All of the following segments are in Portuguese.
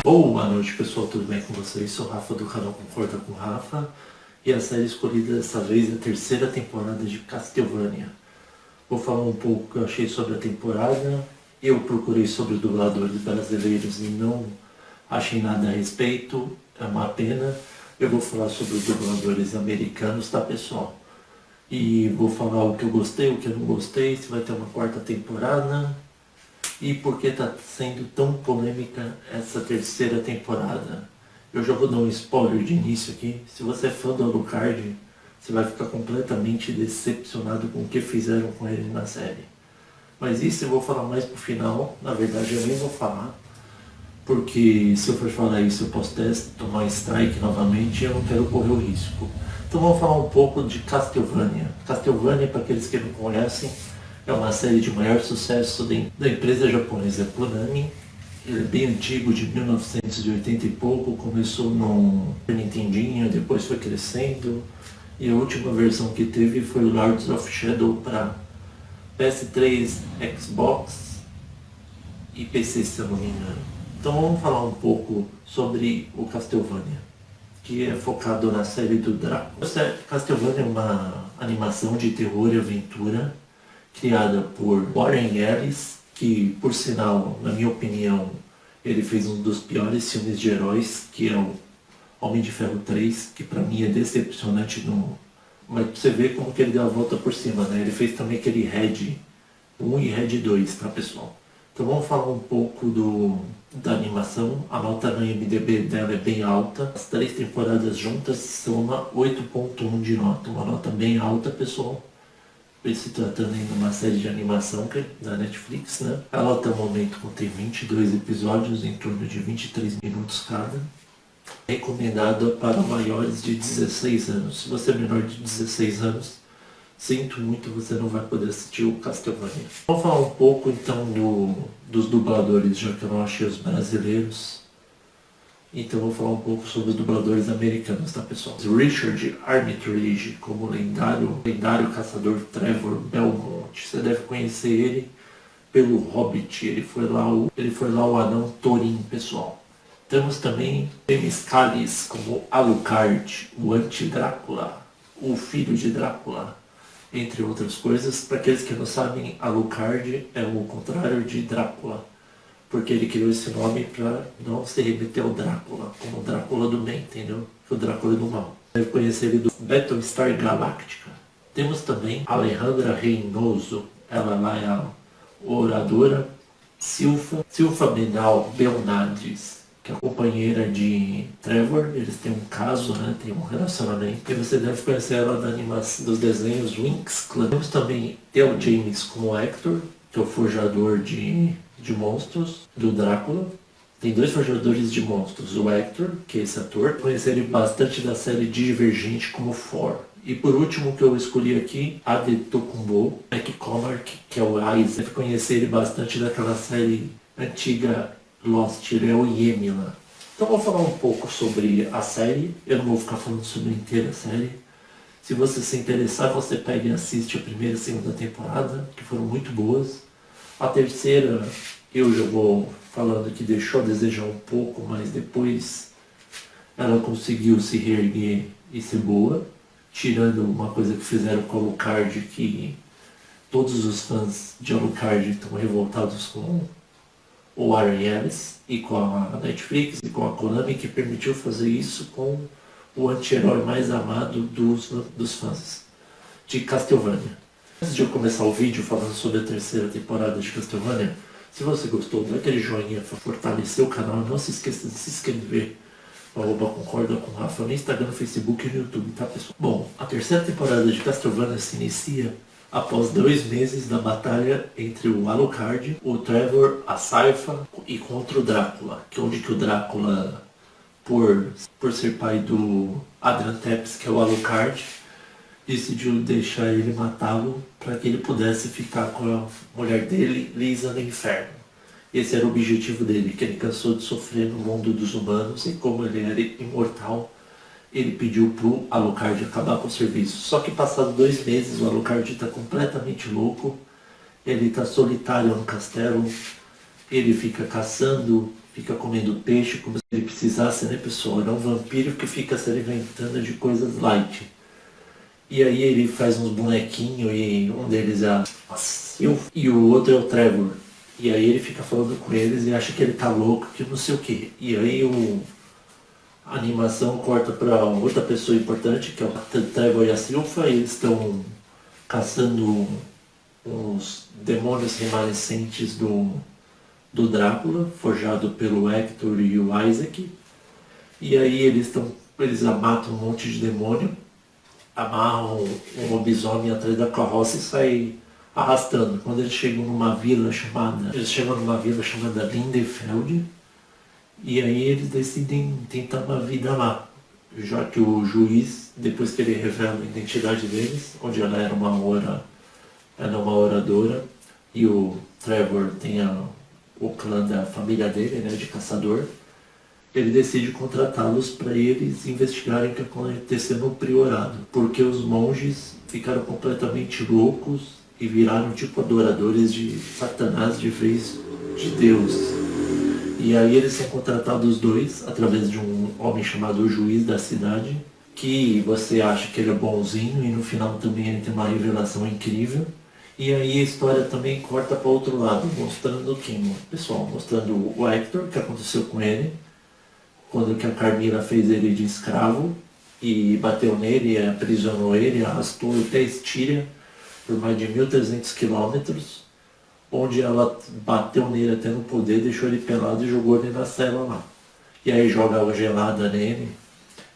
Boa noite pessoal, tudo bem com vocês? Sou o Rafa do canal Concorda com Rafa e a série escolhida dessa vez é a terceira temporada de Castlevania. Vou falar um pouco o que eu achei sobre a temporada. Eu procurei sobre dubladores brasileiros e não achei nada a respeito, é uma pena. Eu vou falar sobre os dubladores americanos, tá pessoal? E vou falar o que eu gostei, o que eu não gostei, se vai ter uma quarta temporada e por que está sendo tão polêmica essa terceira temporada. Eu já vou dar um spoiler de início aqui. Se você é fã do Alucard, você vai ficar completamente decepcionado com o que fizeram com ele na série. Mas isso eu vou falar mais pro final. Na verdade eu nem vou falar, porque se eu for falar isso eu posso até tomar strike novamente e eu não quero correr o risco. Então vamos falar um pouco de Castlevania. Castlevania, para aqueles que não conhecem, é uma série de maior sucesso da empresa japonesa Konami. Ele é bem antigo, de 1980 e pouco, começou no Nintendinho, depois foi crescendo. E a última versão que teve foi o Lords of Shadow para PS3, Xbox e PC, se eu não me engano. Então vamos falar um pouco sobre o Castlevania, que é focado na série do Drácula. Castlevania é uma animação de terror e aventura criada por Warren Ellis, que por sinal, na minha opinião, ele fez um dos piores filmes de heróis, que é o Homem de Ferro 3, que pra mim é decepcionante, mas pra você ver como que ele deu a volta por cima, né? Ele fez também aquele Red 1 e Red 2, tá pessoal? Então vamos falar um pouco da animação. A nota no IMDb dela é bem alta. As 3 temporadas juntas soma 8.1 de nota, uma nota bem alta, pessoal. Se tratando de uma série de animação que é da Netflix, né? Ela até o momento contém 22 episódios, em torno de 23 minutos cada. Recomendada para maiores de 16 anos. Se você é menor de 16 anos, sinto muito, você não vai poder assistir o Castlevania. Vamos falar um pouco então dos dubladores, já que eu não achei os brasileiros. Então vou falar um pouco sobre os dubladores americanos, tá pessoal? Richard Armitage como lendário caçador Trevor Belmont. Você deve conhecer ele pelo Hobbit. Ele foi lá o anão Thorin, pessoal. Temos também James Callis como Alucard, o anti-Drácula, o filho de Drácula, entre outras coisas. Para aqueles que não sabem, Alucard é o contrário de Drácula, porque ele criou esse nome para não se remeter ao Drácula, como o Drácula do bem, entendeu? Que o Drácula é do mal. Deve conhecer ele do Battlestar Galactica. Temos também Alejandra Reynoso, ela lá é a oradora. Silva Menal Belnades, que é a companheira de Trevor. Eles têm um caso, né? Tem um relacionamento. E você deve conhecer ela da animação dos desenhos Winx Club. Temos também Theo James como Hector, que é o forjador de monstros do Drácula. Tem 2 forjadores de monstros, o Hector, que é esse ator, conheci ele bastante da série Divergente como For. E por último que eu escolhi aqui, Adetokunbo McCormack, que é o Isaac. Deve conhecer ele bastante daquela série antiga Lost, ele é o Yemi lá. Então vou falar um pouco sobre a série, eu não vou ficar falando sobre inteira a série. Se você se interessar, você pega e assiste a primeira e segunda temporada, que foram muito boas. A terceira, eu já vou falando que deixou a desejar um pouco, mas depois ela conseguiu se reerguer e ser boa, tirando uma coisa que fizeram com a Alucard, que todos os fãs de Alucard estão revoltados com o Warren Ellis e com a Netflix e com a Konami, que permitiu fazer isso com o anti-herói mais amado dos fãs de Castlevania. Antes de eu começar o vídeo falando sobre a terceira temporada de Castlevania, se você gostou, dá aquele joinha para fortalecer o canal. Não se esqueça de se inscrever no @concorda com Rafa no Instagram, no Facebook e no YouTube, tá pessoal? Bom, a terceira temporada de Castlevania se inicia após 2 meses da batalha entre o Alucard, o Trevor, a Sypha e contra o Drácula, onde que o Drácula, por ser pai do Adrian Tepes, que é o Alucard, decidiu deixar ele matá-lo para que ele pudesse ficar com a mulher dele, Lisa, no inferno. Esse era o objetivo dele, que ele cansou de sofrer no mundo dos humanos e como ele era imortal, ele pediu pro Alucard acabar com o serviço. Só que passado 2 meses, o Alucard está completamente louco, ele está solitário no castelo, ele fica caçando, fica comendo peixe como se ele precisasse, né, pessoal? Ele é um vampiro que fica se alimentando de coisas light. E aí ele faz uns bonequinhos e um deles é a Sylph e o outro é o Trevor. E aí ele fica falando com eles e acha que ele tá louco, que não sei o que. E aí a animação corta para outra pessoa importante, que é o Trevor e a Sylph, e eles estão caçando os demônios remanescentes do Drácula, forjado pelo Hector e o Isaac. E aí eles matam um monte de demônio, amarram um lobisomem atrás da carroça e saem arrastando. Quando eles chegam numa vila chamada Lindenfeld, e aí eles decidem tentar uma vida lá, já que o juiz, depois que ele revela a identidade deles, onde ela era uma oradora, e o Trevor tem o clã da família dele, né, de caçador, ele decide contratá-los para eles investigarem o que aconteceu no priorado, porque os monges ficaram completamente loucos e viraram tipo adoradores de Satanás de vez de Deus. E aí eles são contratados os dois através de um homem chamado Juiz da cidade, que você acha que ele é bonzinho e no final também ele tem uma revelação incrível. E aí a história também corta para outro lado, mostrando quem? Pessoal, mostrando o Hector, o que aconteceu com ele, quando que a Carmila fez ele de escravo e bateu nele, aprisionou ele, arrastou até Estíria por mais de 1.300 quilômetros, onde ela bateu nele até no poder, deixou ele pelado e jogou ele na cela lá. E aí joga água gelada nele.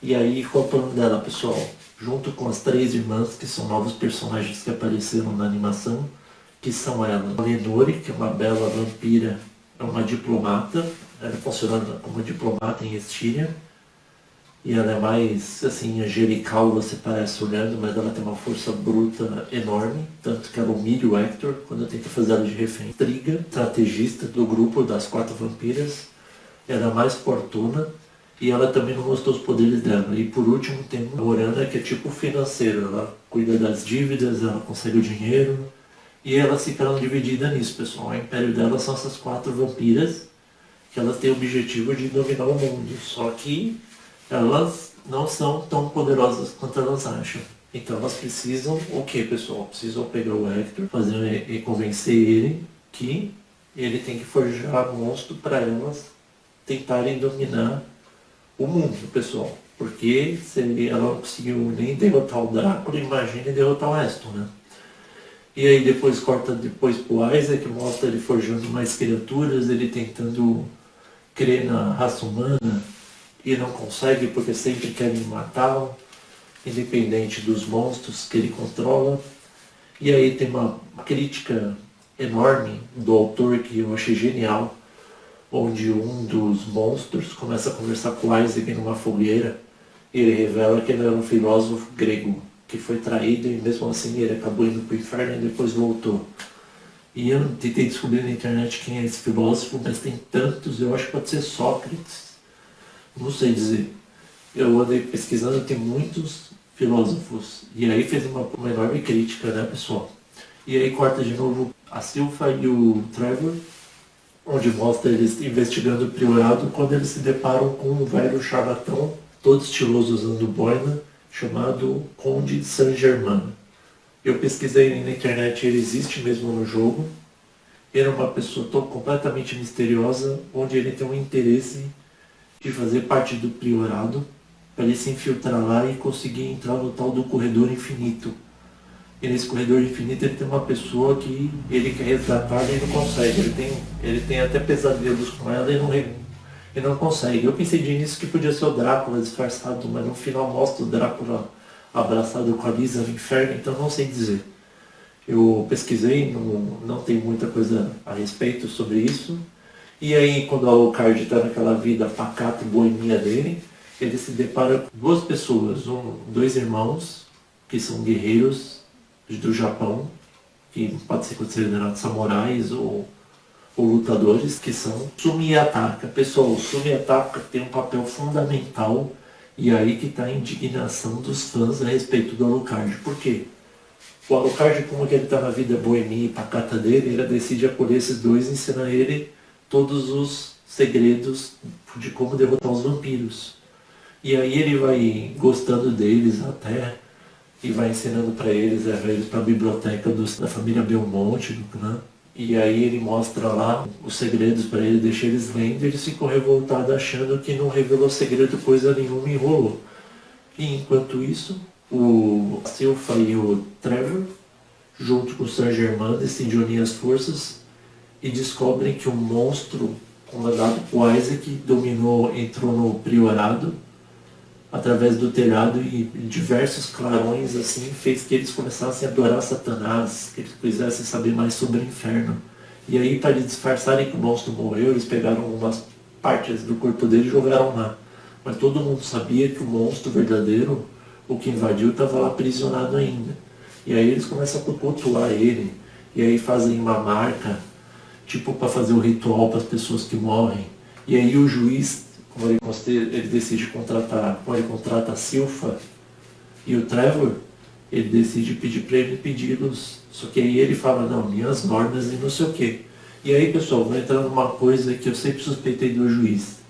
E aí qual é o plano dela, pessoal? Junto com as 3 irmãs, que são novos personagens que apareceram na animação, que são ela, a Lenore, que é uma bela vampira, é uma diplomata, ela funciona como diplomata em Estíria, e ela é mais, assim, angelical, você parece olhando, mas ela tem uma força bruta enorme, tanto que ela humilha o Hector quando tenta fazer ela de refém. Triga, estrategista do grupo das 4 vampiras, ela é mais fortuna, e ela também não mostrou os poderes dela. E por último tem a Morana, que é tipo financeira, ela cuida das dívidas, ela consegue o dinheiro, e elas ficaram divididas nisso, pessoal. O império dela são essas 4 vampiras, que elas têm o objetivo de dominar o mundo, só que elas não são tão poderosas quanto elas acham. Então elas precisam, o que, pessoal? Precisam pegar o Hector, fazer e convencer ele que ele tem que forjar monstro para elas tentarem dominar o mundo, pessoal. Porque se ela não conseguiu nem derrotar o Drácula, imagine derrotar o resto, né? E aí depois corta pro Isaac, mostra ele forjando mais criaturas, ele tentando crer na raça humana e não consegue porque sempre querem matá-lo, independente dos monstros que ele controla. E aí tem uma crítica enorme do autor que eu achei genial, onde um dos monstros começa a conversar com Isaac numa fogueira e ele revela que ele era um filósofo grego que foi traído e mesmo assim ele acabou indo para o inferno e depois voltou. E eu tentei descobrir na internet quem é esse filósofo, mas tem tantos, eu acho que pode ser Sócrates, não sei dizer. Eu andei pesquisando, tem muitos filósofos, e aí fez uma enorme crítica, né, pessoal? E aí corta de novo a Sylph e o Trevor, onde mostra eles investigando o priorado quando eles se deparam com um velho charlatão, todo estiloso usando boina, chamado Conde Saint-Germain. Eu pesquisei na internet, ele existe mesmo no jogo. Ele é uma pessoa completamente misteriosa, onde ele tem um interesse de fazer parte do priorado, para ele se infiltrar lá e conseguir entrar no tal do corredor infinito. E nesse corredor infinito ele tem uma pessoa que ele quer resgatar e ele não consegue. Ele tem até pesadelos com ela e não consegue. Eu pensei de início que podia ser o Drácula disfarçado, mas no final mostra o Drácula abraçado com a Lisa no inferno, então não sei dizer. Eu pesquisei, não tem muita coisa a respeito sobre isso. E aí, quando o Alucard está naquela vida pacata e boemia dele, ele se depara com 2 pessoas, 2 irmãos, que são guerreiros do Japão, que pode ser considerados samurais ou lutadores, que são Sumi e Ataka. Pessoal, o Sumi e Ataka tem um papel fundamental, e aí que está a indignação dos fãs a respeito do Alucard. Por quê? O Alucard, como que ele está na vida boemia e pacata dele, ele decide acolher esses 2 e ensinar ele todos os segredos de como derrotar os vampiros. E aí ele vai gostando deles até, e vai ensinando para eles, leva eles para a biblioteca da família Belmonte, do clã. E aí ele mostra lá os segredos para eles, deixa eles lendo, e eles ficam revoltados achando que não revelou segredo coisa nenhuma e enrolou. E enquanto isso, o Silpha e o Trevor, junto com o Saint-Germain, decidem unir as forças e descobrem que um monstro comandado por Isaac entrou no priorado através do telhado e diversos clarões assim fez que eles começassem a adorar Satanás, que eles quisessem saber mais sobre o inferno. E aí, para eles disfarçarem que o monstro morreu, eles pegaram algumas partes do corpo dele e jogaram lá. Mas todo mundo sabia que o monstro verdadeiro, o que invadiu, estava lá aprisionado ainda. E aí eles começam a cultuar ele, e aí fazem uma marca, tipo para fazer o ritual para as pessoas que morrem. E aí o juiz, como ele decide contratar, como ele contrata a Silpha e o Trevor, ele decide pedir para ele pedi-los. Só que aí ele fala, não, minhas normas e não sei o quê. E aí, pessoal, vai entrar numa coisa que eu sempre suspeitei do juiz.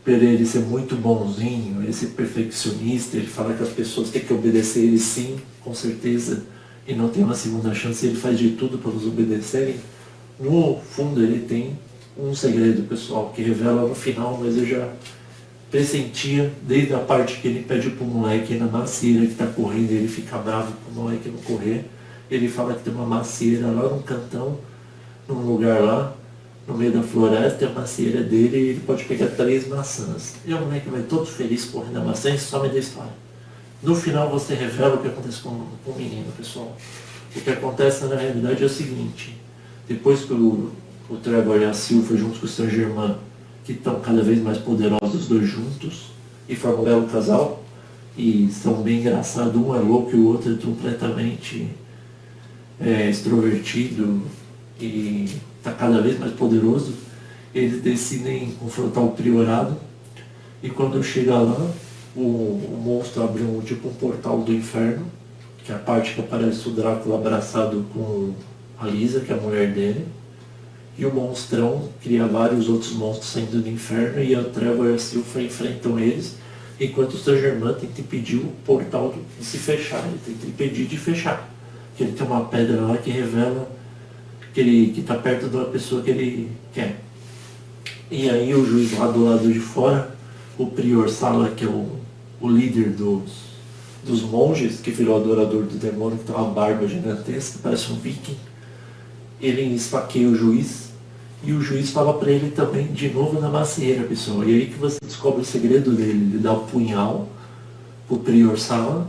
Por ele ser muito bonzinho, ele ser perfeccionista, ele fala que as pessoas têm que obedecer ele sim, com certeza, e não tem uma segunda chance, ele faz de tudo para nos obedecerem. No fundo ele tem um segredo, pessoal, que revela no final, mas eu já pressentia desde a parte que ele pede pro moleque na macieira que tá correndo, ele fica bravo pro moleque não correr. Ele fala que tem uma macieira lá num cantão, num lugar lá, no meio da floresta, a macieira dele, e ele pode pegar 3 maçãs. E o moleque vai todo feliz correndo a maçã e some da história. No final você revela o que acontece com o menino, pessoal. O que acontece na realidade é o seguinte: depois que o Trevor e a Silpha, juntos com o Saint-Germain, que estão cada vez mais poderosos os dois juntos, e formam um belo casal, e são bem engraçados, um é louco e o outro é completamente extrovertido e está cada vez mais poderoso. Eles decidem confrontar o priorado, e quando chega lá, o monstro abre um portal do inferno, que é a parte que aparece o Drácula abraçado com a Lisa, que é a mulher dele, e o monstrão cria vários outros monstros saindo do inferno, e a Trevor e a Silpha enfrentam eles, enquanto o Saint-Germain tenta impedir o portal de se fechar, ele tenta impedir de fechar, que ele tem uma pedra lá que revela que está perto da pessoa que ele quer. E aí o juiz lá do lado de fora, o prior Sala, que é o líder dos monges, que virou adorador do demônio, que tem uma barba gigantesca, parece um viking, ele esfaqueia o juiz, e o juiz fala para ele também de novo na macieira, pessoal. E aí que você descobre o segredo dele. Ele dá o punhal pro prior Sala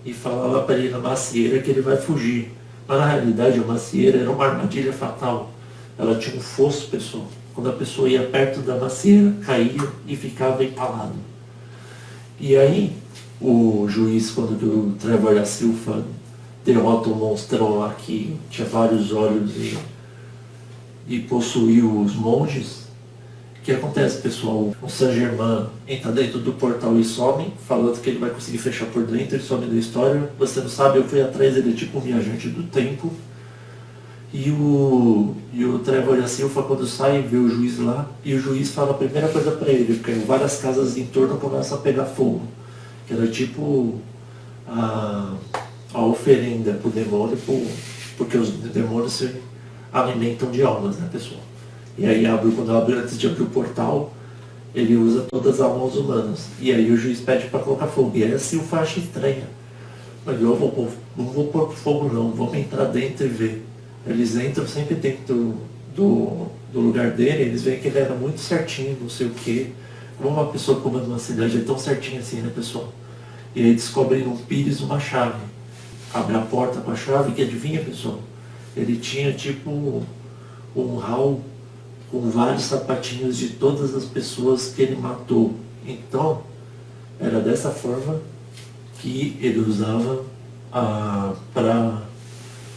e fala lá para ele na macieira que ele vai fugir. Mas na realidade a macieira era uma armadilha fatal. Ela tinha um fosso, pessoal. Quando a pessoa ia perto da macieira, caía e ficava empalado. E aí o juiz, quando o Trevor e a Silpha derrota um monstrão lá que tinha vários olhos e possuiu os monges, o que acontece, pessoal? O Saint-Germain entra dentro do portal e some, falando que ele vai conseguir fechar por dentro, ele some da história. Você não sabe, eu fui atrás, ele é tipo um viajante do tempo. E o Trevor e a Silpha, quando saem, vê o juiz lá, e o juiz fala a primeira coisa para ele, porque várias casas em torno começam a pegar fogo, que era tipo a oferenda pro demônio, porque os demônios se alimentam de almas, né, pessoal? E aí antes de abrir o portal, ele usa todas as almas humanas. E aí o juiz pede para colocar fogo. E aí a Silpha acha estranha. Mas eu não vou pôr fogo não, vamos entrar dentro e ver. Eles entram sempre dentro do lugar dele, eles veem que ele era muito certinho, não sei o quê. Como uma pessoa que comanda uma cidade é tão certinha assim, né, pessoal? E aí descobrem um pires uma chave. Abre a porta com a chave, que adivinha, pessoal? Ele tinha tipo um hall com vários sapatinhos de todas as pessoas que ele matou. Então, era dessa forma que ele usava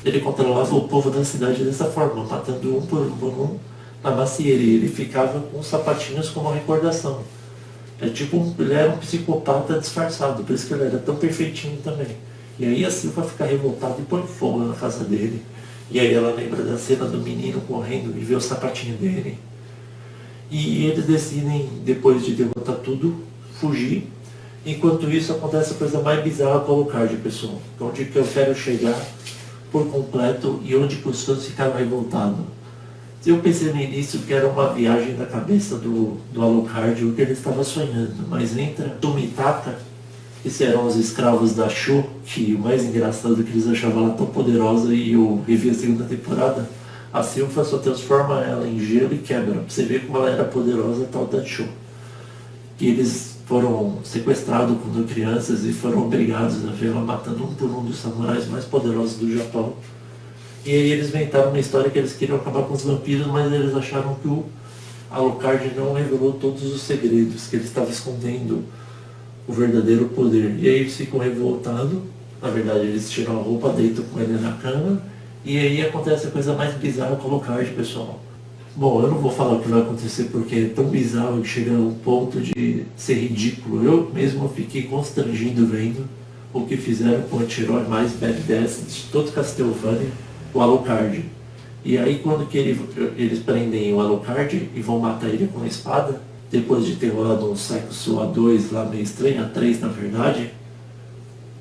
ele controlava o povo da cidade dessa forma, matando um por um na macieira. E ele ficava com os sapatinhos como uma recordação. Ele era um psicopata disfarçado, por isso que ele era tão perfeitinho também. E aí a Silpha fica revoltada e põe fogo na casa dele. E aí ela lembra da cena do menino correndo e vê o sapatinho dele. E eles decidem, depois de derrotar tudo, fugir. Enquanto isso acontece a coisa mais bizarra com o Alucard, pessoal. Onde que eu quero chegar por completo e onde que os fãs ficaram revoltados. Eu pensei no início que era uma viagem da cabeça do Alucard, o que ele estava sonhando. Mas entra Tumitata, que eram os escravos da Sho, que o mais engraçado é que eles achavam ela tão poderosa, e eu revi a segunda temporada, a Sylpha só transforma ela em gelo e quebra. Pra você ver como ela era poderosa, tal da Sho. Que eles foram sequestrados quando crianças e foram obrigados a ver ela matando um por um dos samurais mais poderosos do Japão. E aí eles inventaram uma história que eles queriam acabar com os vampiros, mas eles acharam que o Alucard não revelou todos os segredos, que ele estava escondendo o verdadeiro poder. E aí eles ficam revoltados, na verdade eles tiram a roupa, deitam com ele na cama, e aí acontece a coisa mais bizarra com o Alucard, pessoal. Bom, eu não vou falar o que vai acontecer porque é tão bizarro que chega a um ponto de ser ridículo. Eu mesmo fiquei constrangido vendo o que fizeram com o anti-herói mais badass de todo Castlevania, o Alucard. E aí quando que eles prendem o Alucard e vão matar ele com a espada, depois de ter rolado um sexo a 2 lá meio estranho, a 3 na verdade,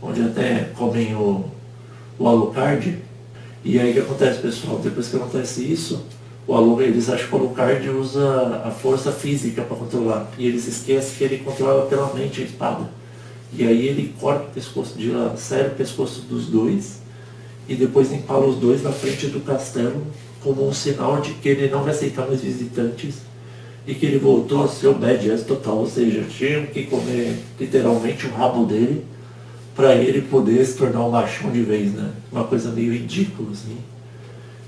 onde até comem o Alucard. E aí o que acontece, pessoal? Depois que acontece isso, eles acham que o Alucard usa a força física para controlar. E eles esquecem que ele controla pela mente a espada. E aí ele corta o pescoço, sério o pescoço dos dois, e depois empala os dois na frente do castelo, como um sinal de que ele não vai aceitar mais visitantes, e que ele voltou a ser o badass total. Ou seja, tinham que comer literalmente o rabo dele, para ele poder se tornar um machão de vez, né? Uma coisa meio ridícula, assim.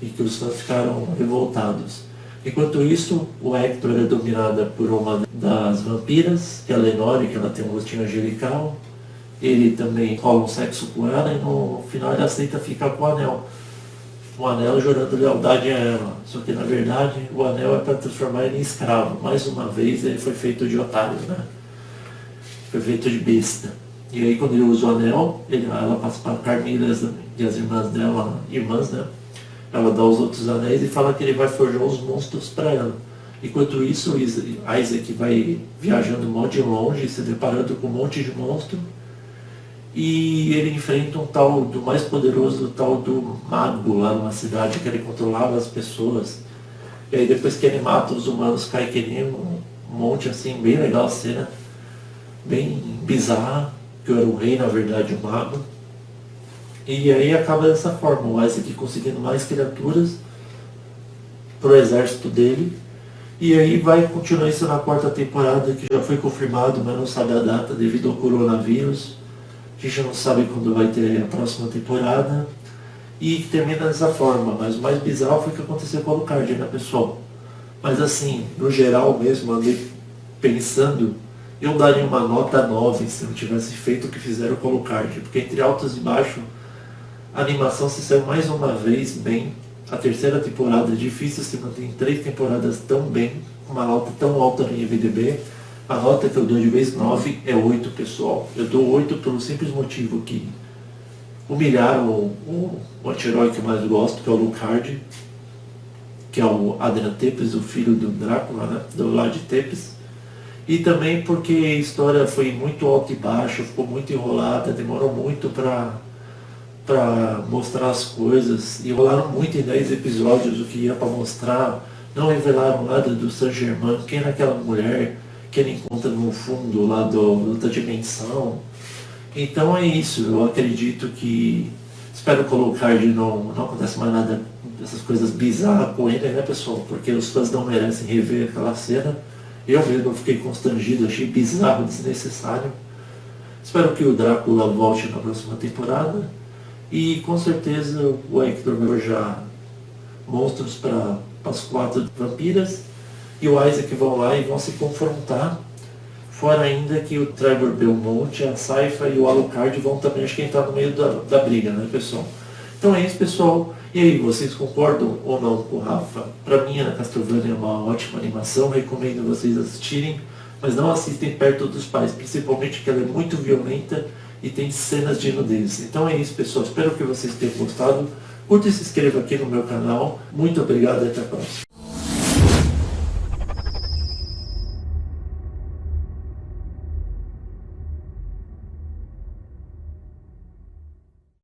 E que os fãs ficaram revoltados. Enquanto isso, o Hector é dominada por uma das vampiras, que é a Lenore, que ela tem um rostinho angelical. Ele também rola um sexo com ela e no final ele aceita ficar com o anel. O anel jurando lealdade a ela. Só que na verdade o anel é para transformar ele em escravo. Mais uma vez ele foi feito de otário, né? Foi feito de besta. E aí quando ele usa o anel, ela passa para a Carmila e as irmãs dela, né? Ela dá os outros anéis e fala que ele vai forjar os monstros para ela. Enquanto isso, o Isaac vai viajando um monte de longe, se deparando com um monte de monstro. E ele enfrenta um tal do mais poderoso, tal do mago lá numa cidade que ele controlava as pessoas. E aí depois que ele mata os humanos, cai que nem um monte assim, bem legal a cena. Bem bizarra, que eu era o rei, na verdade, o mago. E aí acaba dessa forma, o Isaac conseguindo mais criaturas pro exército dele. E aí vai continuar isso na quarta temporada, que já foi confirmado, mas não sabe a data devido ao coronavírus. A gente não sabe quando vai ter a próxima temporada. E que termina dessa forma, mas o mais bizarro foi o que aconteceu com o Alucard, né, pessoal? Mas assim, no geral mesmo, andei pensando, eu daria uma nota 9 se eu tivesse feito o que fizeram com o Alucard, porque entre altos e baixos, a animação se saiu mais uma vez bem. A terceira temporada é difícil se manter em 3 temporadas tão bem, uma nota tão alta no IMDb. A nota que eu dou de vez 9 é 8, pessoal. Eu dou 8 pelo simples motivo que humilharam o anti-herói que eu mais gosto, que é o Alucard, que é o Adrian Tepes, o filho do Drácula, né? Do Vlad Tepes. E também porque a história foi muito alta e baixa, ficou muito enrolada, demorou muito para mostrar as coisas, e rolaram muito em 10 episódios o que ia para mostrar, não revelaram nada do Saint-Germain, quem era aquela mulher que ele encontra no fundo lá da outra dimensão. Então é isso, eu acredito que, espero colocar de não acontece mais nada dessas coisas bizarras com ele, né, pessoal, porque os fãs não merecem rever aquela cena. Eu mesmo fiquei constrangido, achei bizarro, desnecessário. Espero que o Drácula volte na próxima temporada. E com certeza o Hector vai forjar monstros para as 4 vampiras. E o Isaac vão lá e vão se confrontar. Fora ainda que o Trevor Belmont, a Sypha e o Alucard vão também, acho que entrar no meio da briga, né, pessoal? Então é isso, pessoal. E aí, vocês concordam ou não com o Rafa? Para mim, a Castlevania é uma ótima animação, recomendo vocês assistirem, mas não assistem perto dos pais, principalmente que ela é muito violenta e tem cenas de nudez. Então é isso, pessoal. Espero que vocês tenham gostado. Curta e se inscreva aqui no meu canal. Muito obrigado e até a próxima.